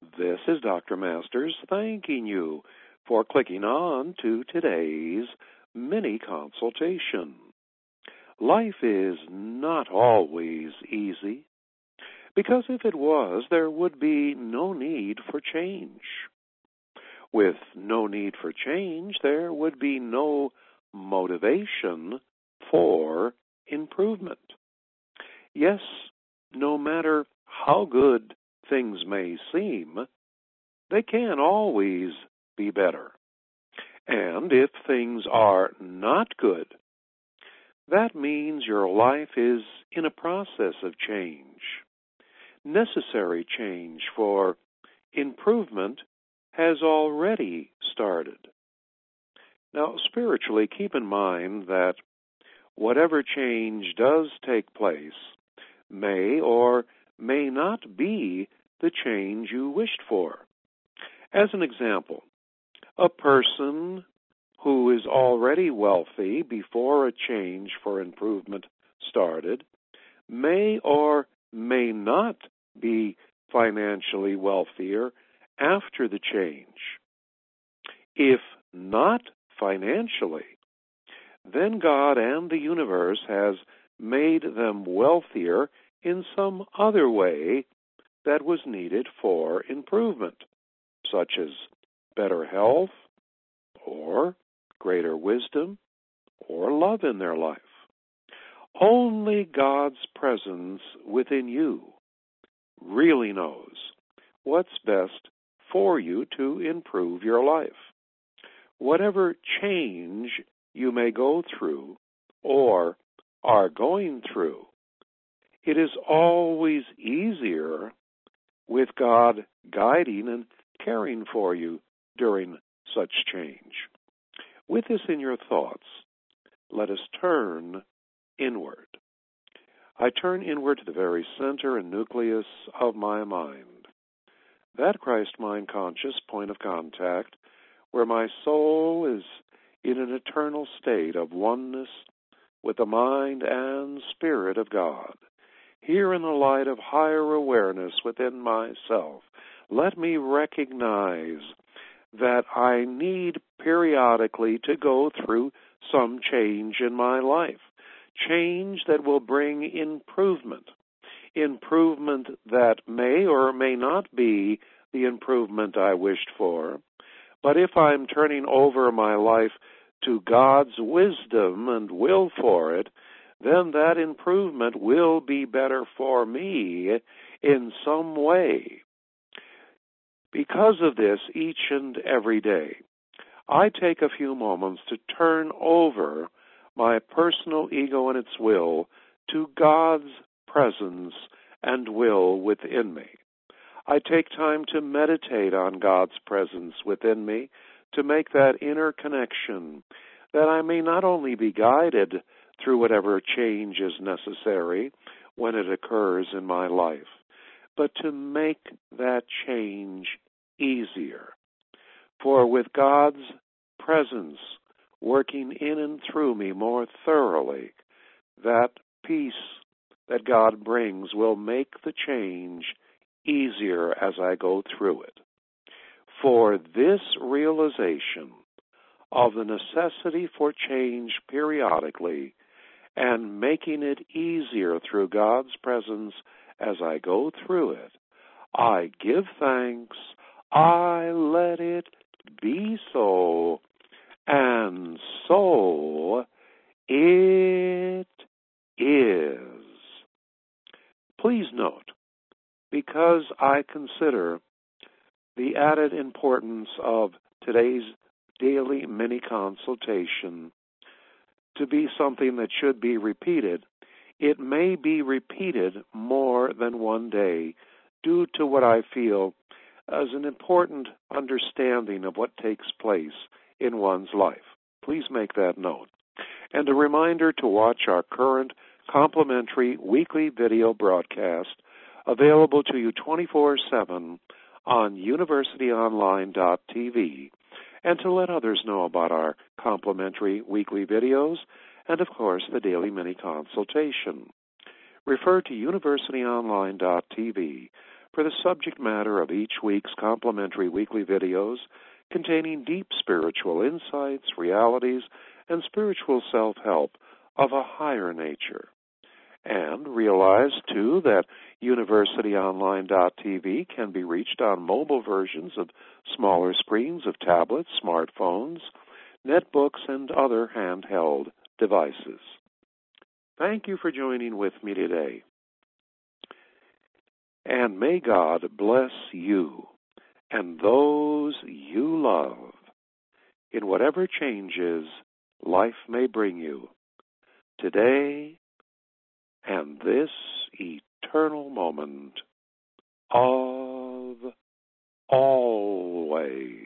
This is Dr. Masters thanking you for clicking on to today's mini consultation. Life is not always easy, because if it was, there would be no need for change. With no need for change, there would be no motivation for improvement. Yes, no matter how good things may seem, they can always be better. And if things are not good, that means your life is in a process of change. Necessary change for improvement has already started. Now, spiritually, keep in mind that whatever change does take place may or may not be the change you wished for. As an example, a person who is already wealthy before a change for improvement started may or may not be financially wealthier after the change. If not financially, then God and the universe has made them wealthier in some other way that was needed for improvement, such as better health, or greater wisdom, or love in their life. Only God's presence within you really knows what's best for you to improve your life. Whatever change you may go through or are going through, it is always easier with God guiding and caring for you during such change. With this in your thoughts, let us turn inward. I turn inward to the very center and nucleus of my mind, that Christ mind conscious point of contact where my soul is in an eternal state of oneness with the mind and spirit of God. Here in the light of higher awareness within myself, let me recognize that I need periodically to go through some change in my life. Change that will bring improvement. Improvement that may or may not be the improvement I wished for. But if I'm turning over my life to God's wisdom and will for it, then that improvement will be better for me in some way. Because of this, each and every day, I take a few moments to turn over my personal ego and its will to God's presence and will within me. I take time to meditate on God's presence within me, to make that inner connection, that I may not only be guided through whatever change is necessary when it occurs in my life, but to make that change easier. For with God's presence working in and through me more thoroughly, that peace that God brings will make the change easier as I go through it. For this realization of the necessity for change periodically and making it easier through God's presence as I go through it, I give thanks, I let it be so, and so it is. Please note, because I consider the added importance of today's daily mini consultation to be something that should be repeated, it may be repeated more than one day due to what I feel as an important understanding of what takes place in one's life. Please make that note. And a reminder to watch our current complimentary weekly video broadcast available to you 24/7 on universityonline.tv, and to let others know about our complimentary weekly videos and, of course, the daily mini consultation. Refer to universityonline.tv for the subject matter of each week's complimentary weekly videos containing deep spiritual insights, realities, and spiritual self-help of a higher nature. And realize, too, that universityonline.tv can be reached on mobile versions of smaller screens of tablets, smartphones, netbooks, and other handheld devices. Thank you for joining with me today. And may God bless you and those you love in whatever changes life may bring you today and this eternal moment of always.